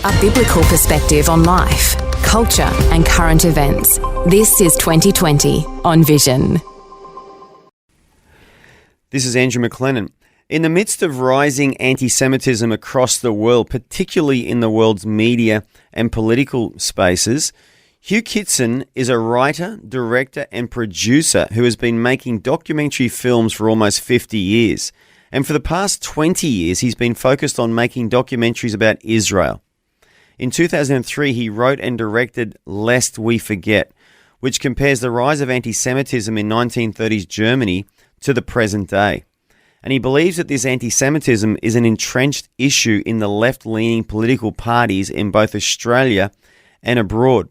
A biblical perspective on life, culture and current events. This is 2020 on Vision. This is Andrew McLennan. In the midst of rising anti-Semitism across the world, particularly in the world's media and political spaces, Hugh Kitson is a writer, director and producer who has been making documentary films for almost 50 years. And for the past 20 years, he's been focused on making documentaries about Israel. In 2003, he wrote and directed Lest We Forget, which compares the rise of anti-Semitism in 1930s Germany to the present day. And he believes that this anti-Semitism is an entrenched issue in the left-leaning political parties in both Australia and abroad.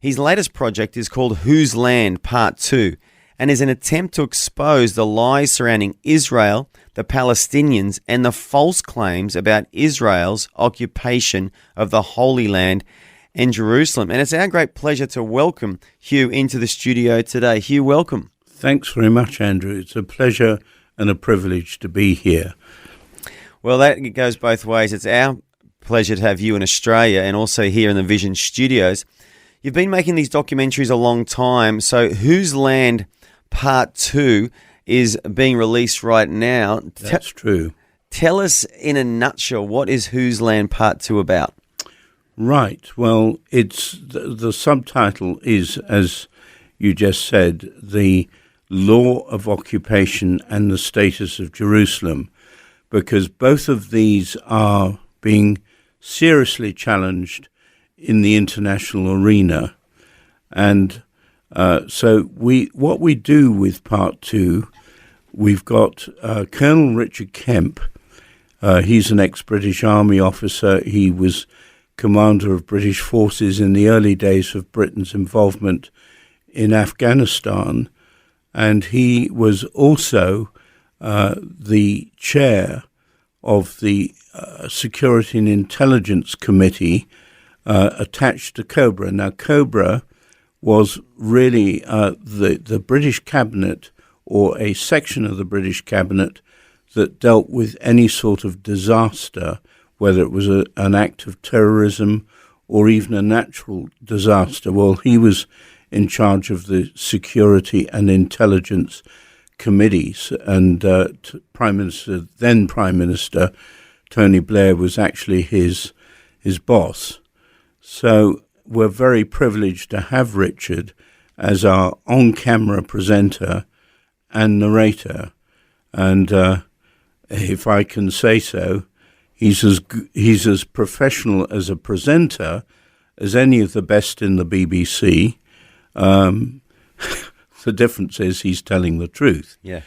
His latest project is called Whose Land Part 2 and is an attempt to expose the lies surrounding Israel, the Palestinians, and the false claims about Israel's occupation of the Holy Land and Jerusalem. And it's our great pleasure to welcome Hugh into the studio today. Hugh, welcome. Thanks very much, Andrew. It's a pleasure and a privilege to be here. Well, that goes both ways. It's our pleasure to have you in Australia and also here in the Vision Studios. You've been making these documentaries a long time, so Whose Land Part 2 is being released right now. That's true. Tell us in a nutshell, what is Whose Land Part 2 about? Right. Well, it's the subtitle is, as you just said, the law of occupation and the status of Jerusalem, because both of these are being seriously challenged in the international arena. And so what we do with Part 2, we've got Colonel Richard Kemp. He's an ex-British Army officer. He was commander of British forces in the early days of Britain's involvement in Afghanistan. And he was also the chair of the Security and Intelligence Committee attached to COBRA. Now, COBRA was really the British cabinet, or a section of the British cabinet, that dealt with any sort of disaster, whether it was an act of terrorism or even a natural disaster. Well, he was in charge of the Security and Intelligence Committees, and then Prime Minister Tony Blair was actually his boss. So we're very privileged to have Richard as our on-camera presenter and narrator. And if I can say so, he's as professional as a presenter as any of the best in the BBC. The difference is he's telling the truth. Yeah.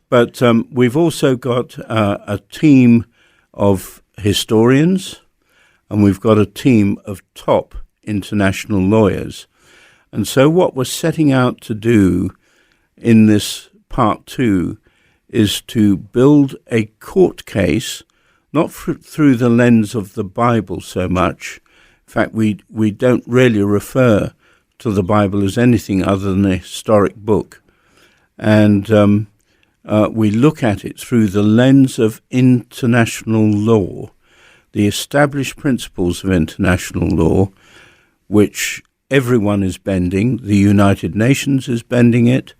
But we've also got a team of historians, and we've got a team of top international lawyers. And so what we're setting out to do in this Part 2 is to build a court case, not through the lens of the Bible so much. In fact, we don't really refer to the Bible as anything other than a historic book. And we look at it through the lens of international law, the established principles of international law, which everyone is bending. The United Nations is bending it,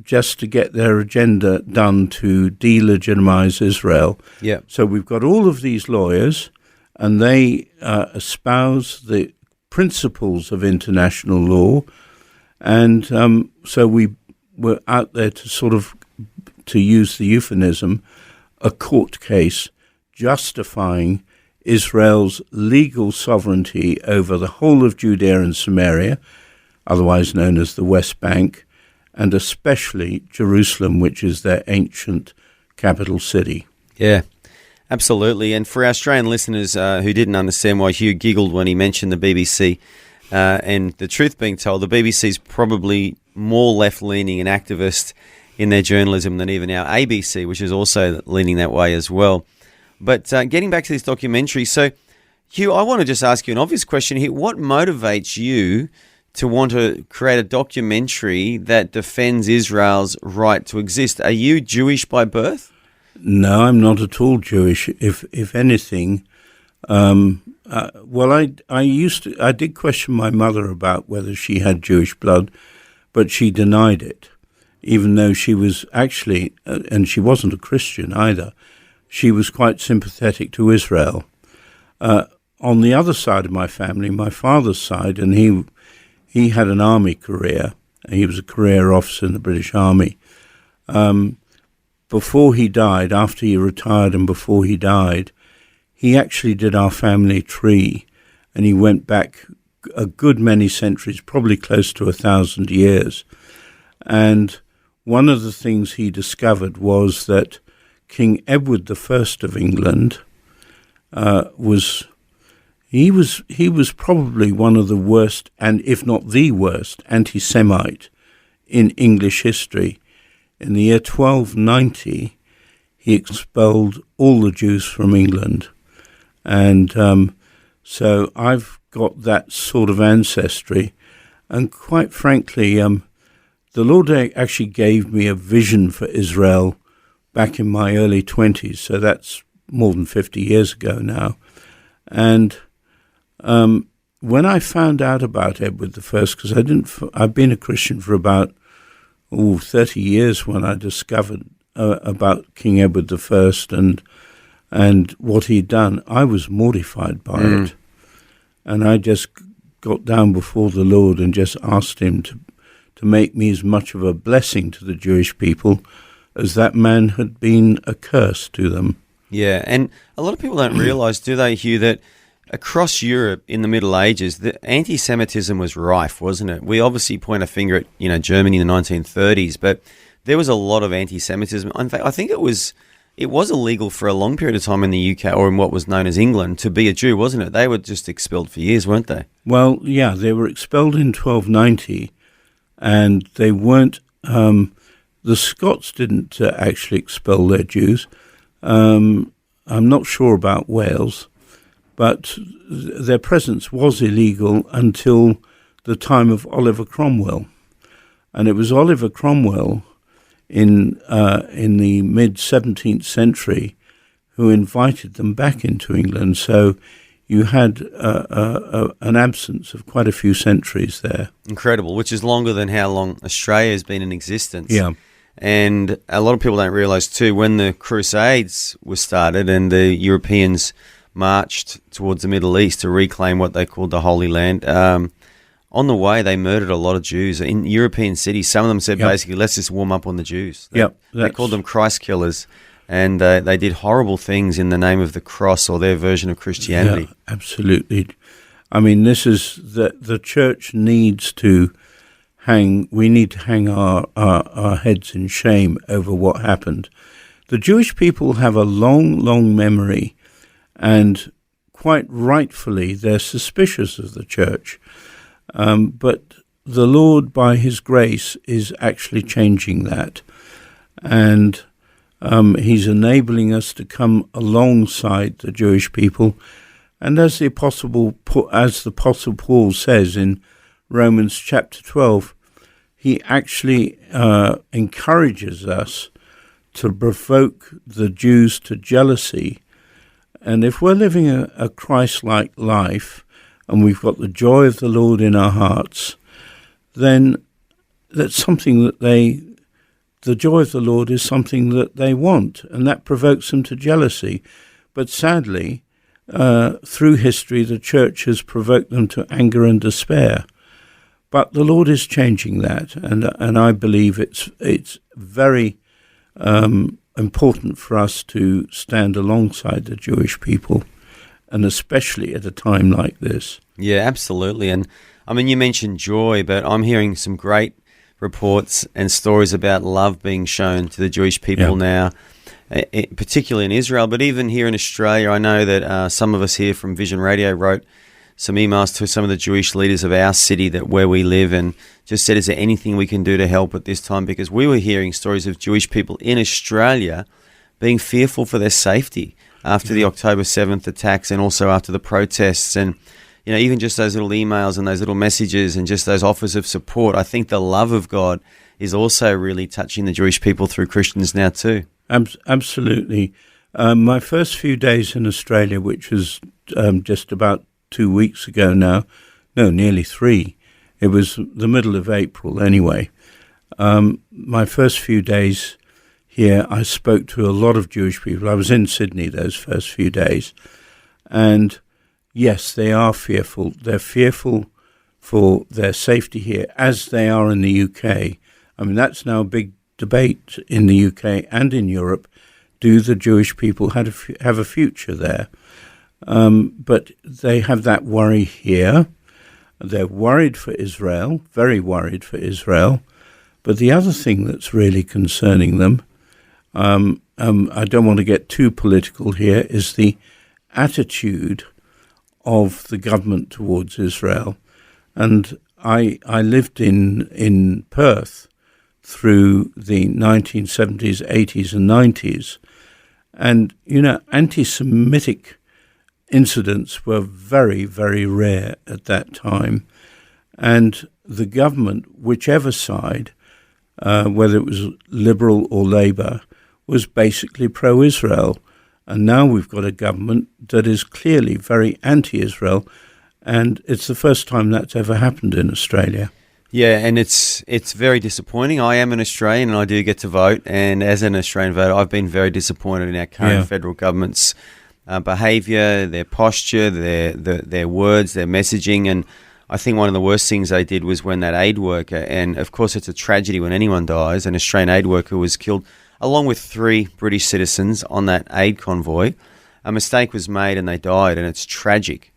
just to get their agenda done to delegitimize Israel. Yeah. So we've got all of these lawyers, and they espouse the principles of international law, and so we were out there to sort of, to use the euphemism, a court case justifying Israel's legal sovereignty over the whole of Judea and Samaria, otherwise known as the West Bank, and especially Jerusalem, which is their ancient capital city. Yeah, absolutely. And for our Australian listeners who didn't understand why Hugh giggled when he mentioned the BBC, and the truth being told, the BBC is probably more left-leaning and activist in their journalism than even our ABC, which is also leaning that way as well. But getting back to this documentary, so Hugh, I want to just ask you an obvious question here. What motivates you to want to create a documentary that defends Israel's right to exist? Are you Jewish by birth? No, I'm not at all Jewish. If anything, I did question my mother about whether she had Jewish blood, but she denied it, even though she was actually, and she wasn't a Christian either, she was quite sympathetic to Israel. On the other side of my family, my father's side, and he had an army career. He was a career officer in the British Army. Before he died, after he retired and before he died, he actually did our family tree, and he went back a good many centuries, probably close to 1,000 years. And one of the things he discovered was that King Edward I of England was probably one of the worst, and if not the worst, anti-Semite in English history. In the year 1290, he expelled all the Jews from England. And so I've got that sort of ancestry. And quite frankly, the Lord actually gave me a vision for Israel back in my early 20s. So that's more than 50 years ago now. And when I found out about Edward I, because I've been a Christian for about 30 years when I discovered about King Edward I and what he'd done, I was mortified by it. And I just got down before the Lord and just asked him to make me as much of a blessing to the Jewish people as that man had been a curse to them. Yeah, and a lot of people don't realise, do they, Hugh, that across Europe in the Middle Ages, the anti-Semitism was rife, wasn't it? We obviously point a finger at, Germany in the 1930s, but there was a lot of anti-Semitism. In fact, I think it was illegal for a long period of time in the UK, or in what was known as England, to be a Jew, wasn't it? They were just expelled for years, weren't they? Well, yeah, they were expelled in 1290, and they weren't. The Scots didn't actually expel their Jews. I'm not sure about Wales, but their presence was illegal until the time of Oliver Cromwell, and it was Oliver Cromwell in the mid-17th century who invited them back into England. So you had an absence of quite a few centuries there. Incredible, which is longer than how long Australia has been in existence. Yeah. And a lot of people don't realise too, when the Crusades were started and the Europeans marched towards the Middle East to reclaim what they called the Holy Land, on the way they murdered a lot of Jews in European cities. Some of them said basically, let's just warm up on the Jews. They called them Christ killers, and they did horrible things in the name of the cross or their version of Christianity. Yeah, absolutely. I mean, this is the church needs to we need to hang our heads in shame over what happened. The Jewish people have a long, long memory, and quite rightfully they're suspicious of the church. But the Lord, by his grace, is actually changing that. And he's enabling us to come alongside the Jewish people. And as the Apostle Paul says in Romans chapter 12, he actually encourages us to provoke the Jews to jealousy. And if we're living a Christ-like life, and we've got the joy of the Lord in our hearts, then that's something that the joy of the Lord is something that they want, and that provokes them to jealousy. But sadly, through history, the church has provoked them to anger and despair. But the Lord is changing that, and I believe it's very important for us to stand alongside the Jewish people, and especially at a time like this. Yeah, absolutely. And I mean, you mentioned joy, but I'm hearing some great reports and stories about love being shown to the Jewish people now, particularly in Israel, but even here in Australia. I know that some of us here from Vision Radio wrote some emails to some of the Jewish leaders of our city where we live, and just said, is there anything we can do to help at this time? Because we were hearing stories of Jewish people in Australia being fearful for their safety after the October 7th attacks, and also after the protests. And even just those little emails and those little messages and just those offers of support, I think the love of God is also really touching the Jewish people through Christians now too. Absolutely. My first few days in Australia, which was just about 2 weeks ago now. No, nearly 3. It was the middle of April anyway. My first few days here, I spoke to a lot of Jewish people. I was in Sydney those first few days. And yes, they are fearful. They're fearful for their safety here, as they are in the UK. I mean, that's now a big debate in the UK and in Europe. Do the Jewish people have a future there? But they have that worry here. They're worried for Israel, very worried for Israel. But the other thing that's really concerning them, I don't want to get too political here, is the attitude of the government towards Israel. And I lived in Perth through the 1970s, 80s and 90s. And, anti-Semitic incidents were very, very rare at that time. And the government, whichever side, whether it was Liberal or Labour, was basically pro-Israel. And now we've got a government that is clearly very anti-Israel. And it's the first time that's ever happened in Australia. Yeah, and it's very disappointing. I am an Australian and I do get to vote. And as an Australian voter, I've been very disappointed in our current federal government's behaviour, their posture, their words, their messaging. And I think one of the worst things they did was when that aid worker, and of course it's a tragedy when anyone dies, an Australian aid worker was killed along with 3 British citizens on that aid convoy. A mistake was made and they died, and it's tragic.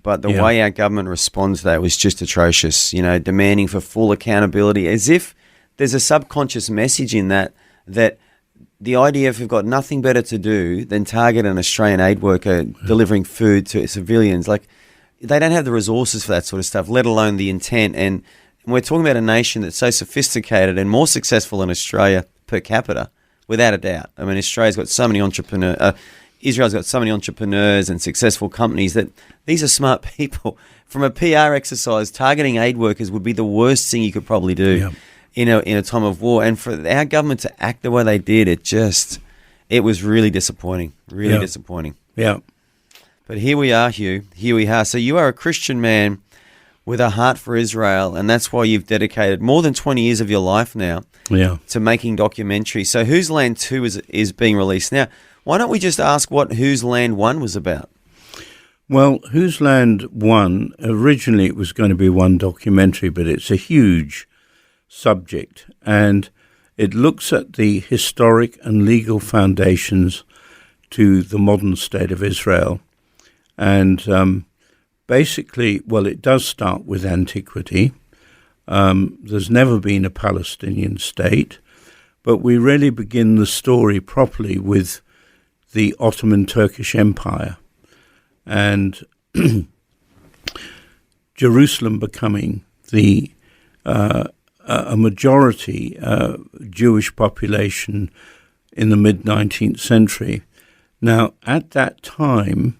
But the way our government responds to that was just atrocious, demanding for full accountability, as if there's a subconscious message in that the IDF have got nothing better to do than target an Australian aid worker delivering food to civilians. Like, they don't have the resources for that sort of stuff, let alone the intent. And we're talking about a nation that's so sophisticated and more successful than Australia per capita, without a doubt. I mean, Australia's got so many Israel's got so many entrepreneurs and successful companies that these are smart people. From a PR exercise, targeting aid workers would be the worst thing you could probably do in a time of war. And for our government to act the way they did, it was really disappointing, disappointing. Yeah. But here we are, Hugh. Here we are. So you are a Christian man with a heart for Israel, and that's why you've dedicated more than 20 years of your life now to making documentaries. So Whose Land 2 is being released now. Why don't we just ask what Whose Land 1 was about? Well, Whose Land 1, originally it was going to be one documentary, but it's a huge subject, and it looks at the historic and legal foundations to the modern state of Israel. And basically, well, it does start with antiquity. There's never been a Palestinian state, but we really begin the story properly with the Ottoman Turkish Empire and Jerusalem becoming a majority Jewish population in the mid-19th century. Now, at that time,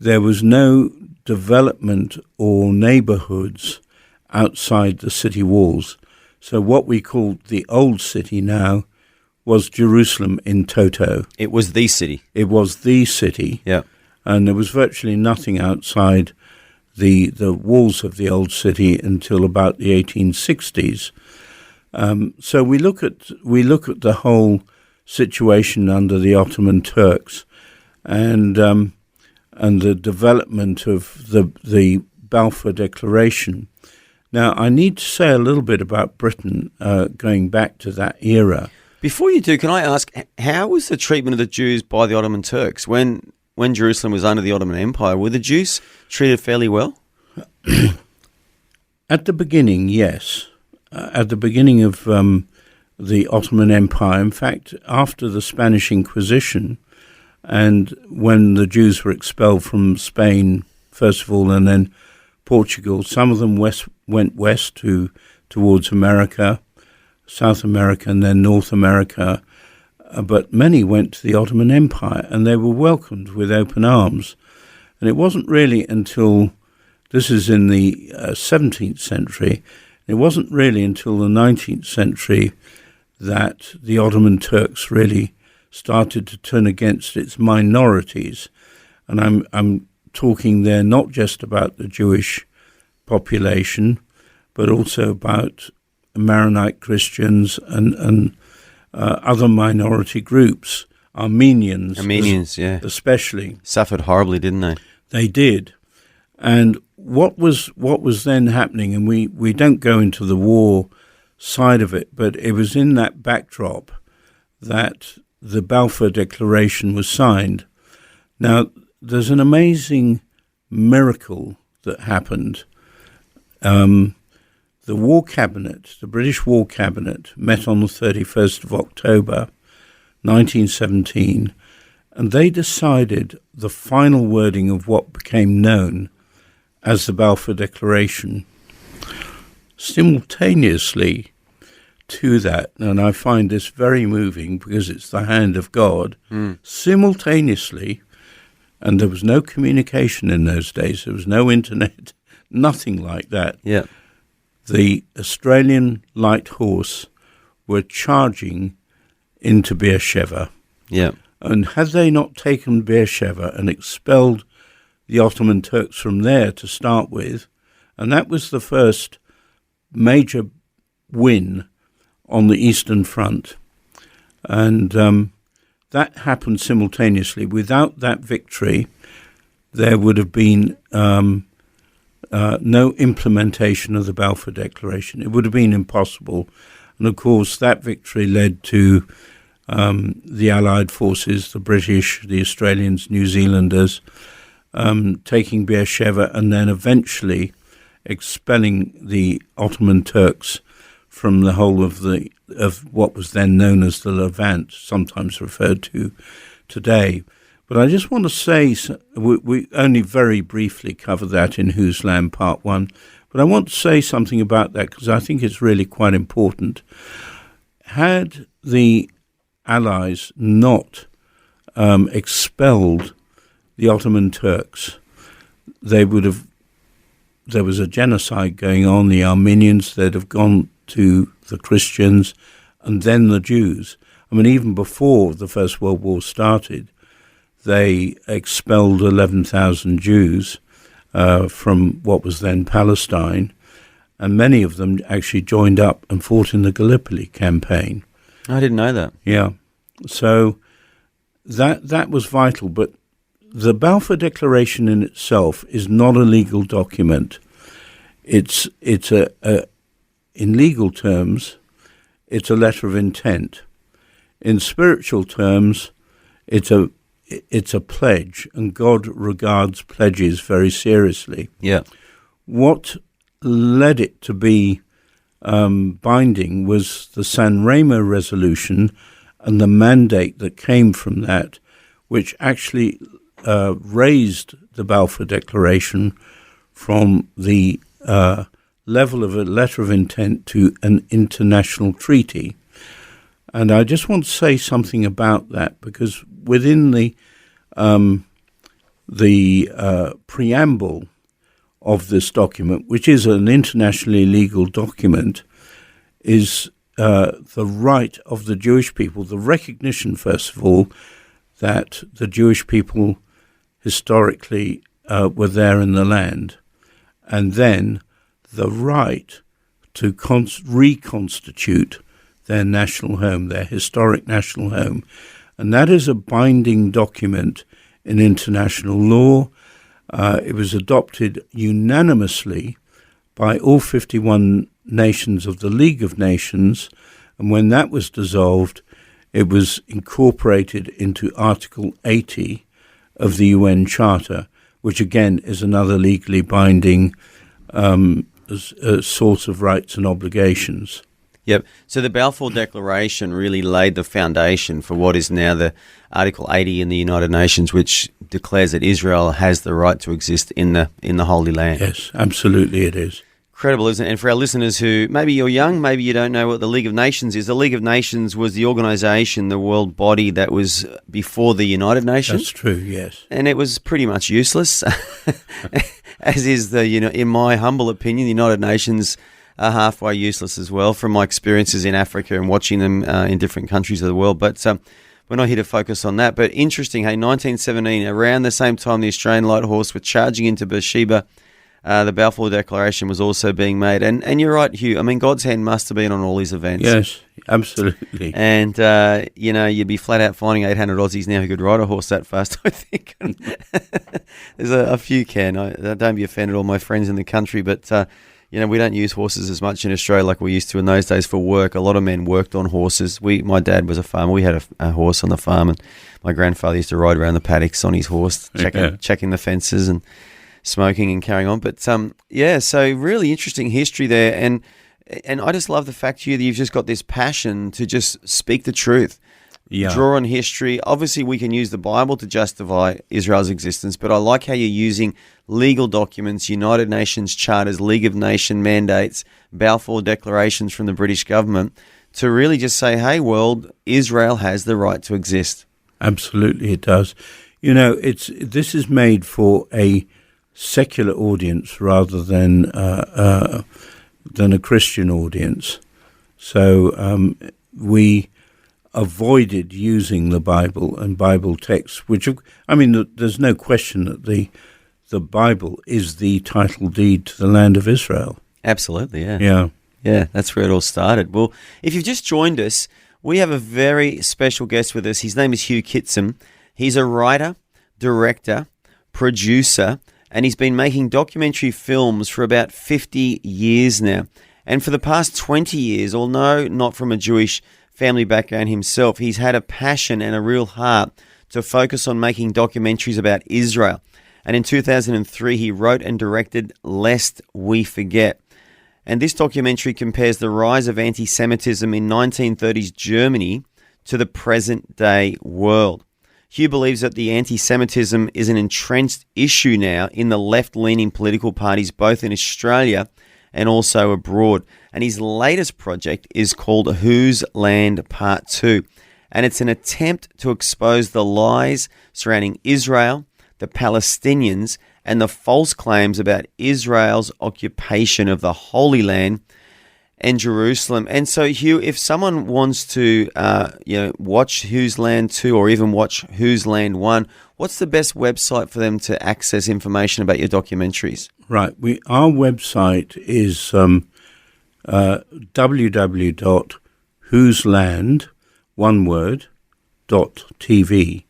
there was no development or neighborhoods outside the city walls. So what we call the old city now was Jerusalem in toto. It was the city. It was the city. Yeah. And there was virtually nothing outside the walls of the old city until about the 1860s. So we look at the whole situation under the Ottoman Turks, and the development of the Balfour Declaration. Now, I need to say a little bit about Britain, going back to that era. Before you do, can I ask, how was the treatment of the Jews by the Ottoman Turks? When Jerusalem was under the Ottoman Empire, were the Jews treated fairly well? At the beginning, yes. At the beginning of the Ottoman Empire, in fact, after the Spanish Inquisition, and when the Jews were expelled from Spain, first of all, and then Portugal, some of them went west towards America, South America, and then North America, but many went to the Ottoman Empire, and they were welcomed with open arms. And it wasn't really until, this is in the 17th century, it wasn't really until the 19th century that the Ottoman Turks really started to turn against its minorities. And I'm talking there not just about the Jewish population, but also about Maronite Christians and other minority groups, Armenians, yeah, especially suffered horribly, didn't they? They did, and what was then happening, and we don't go into the war side of it, but it was in that backdrop that the Balfour Declaration was signed. Now, there's an amazing miracle that happened. The War Cabinet, the British War Cabinet, met on the 31st of October 1917, and they decided the final wording of what became known as the Balfour Declaration. Simultaneously to that, and I find this very moving because it's the hand of God, simultaneously, and there was no communication in those days, there was no internet, nothing like that. Yeah. The Australian light horse were charging into Beersheba. Yeah. And had they not taken Beersheba and expelled the Ottoman Turks from there to start with, and that was the first major win on the Eastern Front, and that happened simultaneously. Without that victory, there would have been no implementation of the Balfour Declaration. It would have been impossible. And of course, that victory led to the Allied forces, the British, the Australians, New Zealanders, taking Beersheba and then eventually expelling the Ottoman Turks from the whole of what was then known as the Levant, sometimes referred to today. But I just want to say, we only very briefly cover that in Whose Land Part 1, but I want to say something about that because I think it's really quite important. Had the Allies not expelled the Ottoman Turks, there was a genocide going on. The Armenians, they'd have gone to the Christians and then the Jews. I mean, even before the First World War started, they expelled 11,000 Jews from what was then Palestine, and many of them actually joined up and fought in the Gallipoli campaign. I didn't know that. Yeah. So that was vital, but the Balfour Declaration in itself is not a legal document. It's in legal terms, it's a letter of intent. In spiritual terms, it's a pledge, and God regards pledges very seriously. Yeah. What led it to be binding was the San Remo resolution and the mandate that came from that, which actually raised the Balfour Declaration from the level of a letter of intent to an international treaty. And I just want to say something about that, because within the preamble of this document, which is an internationally legal document, is the right of the Jewish people, the recognition, first of all, that the Jewish people historically were there in the land, and then the right to reconstitute their national home, their historic national home. And that is a binding document in international law. It was adopted unanimously by all 51 nations of the League of Nations, and when that was dissolved, it was incorporated into Article 80 of the UN Charter, which again is another legally binding source of rights and obligations. Yep. So the Balfour Declaration really laid the foundation for what is now the Article 80 in the United Nations, which declares that Israel has the right to exist in the Holy Land. Yes, absolutely it is. Incredible, isn't it? And for our listeners who, maybe you're young, maybe you don't know what the League of Nations is, the League of Nations was the organisation, the world body that was before the United Nations. That's true, yes. And it was pretty much useless, as is in my humble opinion, the United Nations are halfway useless as well, from my experiences in Africa and watching them in different countries of the world. But we're not here to focus on that. But interesting, hey, 1917, around the same time the Australian light horse were charging into Beersheba, the Balfour Declaration was also being made. And you're right, Hugh. I mean, God's hand must have been on all these events. Yes, absolutely. And, you'd be flat out finding 800 Aussies now who could ride a horse that fast, I think. There's a few can. Don't be offended, all my friends in the country, but... we don't use horses as much in Australia like we used to in those days for work. A lot of men worked on horses. My dad was a farmer. We had a horse on the farm, and my grandfather used to ride around the paddocks on his horse, checking the fences and smoking and carrying on. But so really interesting history there. And I just love the fact, Hugh, that you've just got this passion to just speak the truth. Yeah. Draw on history. Obviously, we can use the Bible to justify Israel's existence, but I like how you're using legal documents, United Nations charters, League of Nations mandates, Balfour declarations from the British government to really just say, hey, world, Israel has the right to exist. Absolutely, it does. This is made for a secular audience rather than a Christian audience. So we avoided using the Bible and Bible texts, there's no question that the Bible is the title deed to the land of Israel. Absolutely, yeah. Yeah. Yeah, that's where it all started. Well, if you've just joined us, we have a very special guest with us. His name is Hugh Kitson. He's a writer, director, producer, and he's been making documentary films for about 50 years now. And for the past 20 years, although not from a Jewish family background himself, he's had a passion and a real heart to focus on making documentaries about Israel. And in 2003, he wrote and directed Lest We Forget. And this documentary compares the rise of anti-Semitism in 1930s Germany to the present-day world. Hugh believes that the anti-Semitism is an entrenched issue now in the left-leaning political parties, both in Australia and also abroad. And his latest project is called Whose Land Part 2. And it's an attempt to expose the lies surrounding Israel, the Palestinians, and the false claims about Israel's occupation of the Holy Land and Jerusalem. And so, Hugh, if someone wants to watch Whose Land 2 or even watch Whose Land 1, what's the best website for them to access information about your documentaries? Right. Our website is www.whoseland.tv,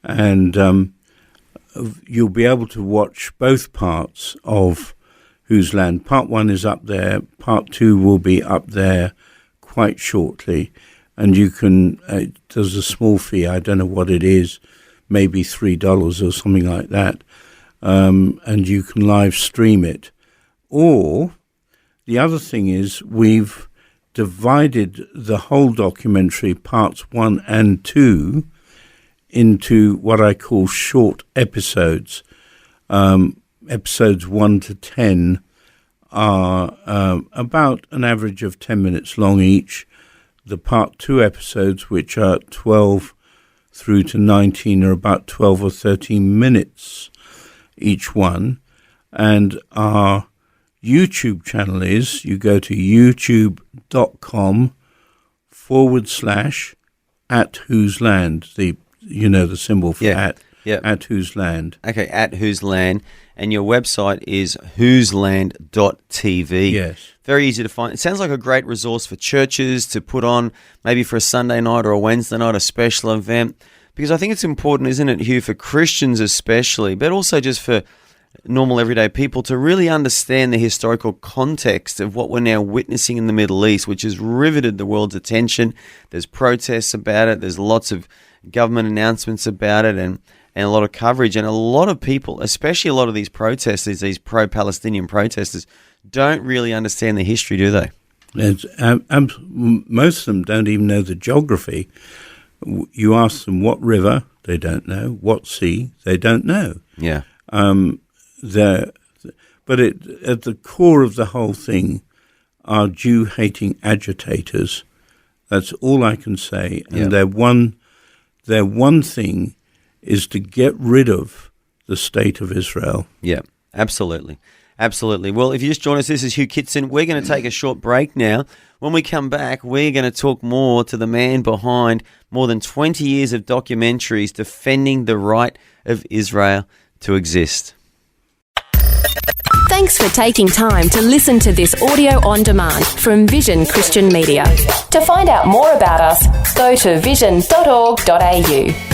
and you'll be able to watch both parts of Whose Land. Part 1 is up there. Part 2 will be up there quite shortly. And you can, there's a small fee, I don't know what it is, maybe $3 or something like that. And you can live stream it. Or the other thing is we've divided the whole documentary, parts 1 and 2, into what I call short episodes. Episodes 1 to 10 are about an average of 10 minutes long each. The part 2 episodes, which are 12 through to 19, are about 12 or 13 minutes each one. And our YouTube channel is, you go to youtube.com/@whoseland, the symbol for at Whose Land. Okay, at Whose Land. And your website is whoseland.tv. Yes. Very easy to find. It sounds like a great resource for churches to put on, maybe for a Sunday night or a Wednesday night, a special event. Because I think it's important, isn't it, Hugh, for Christians especially, but also just for normal everyday people to really understand the historical context of what we're now witnessing in the Middle East, which has riveted the world's attention. There's protests about it. There's lots of government announcements about it and a lot of coverage. And a lot of people, especially a lot of these protesters, these pro-Palestinian protesters, don't really understand the history, do they? Most of them don't even know the geography. You ask them what river, they don't know. What sea, they don't know. Yeah. But at the core of the whole thing are Jew-hating agitators. That's all I can say. And their one thing is to get rid of the state of Israel. Yeah, absolutely. Absolutely. Well, if you just join us, this is Hugh Kitson. We're going to take a short break now. When we come back, we're going to talk more to the man behind more than 20 years of documentaries defending the right of Israel to exist. Thanks for taking time to listen to this audio on demand from Vision Christian Media. To find out more about us, go to vision.org.au.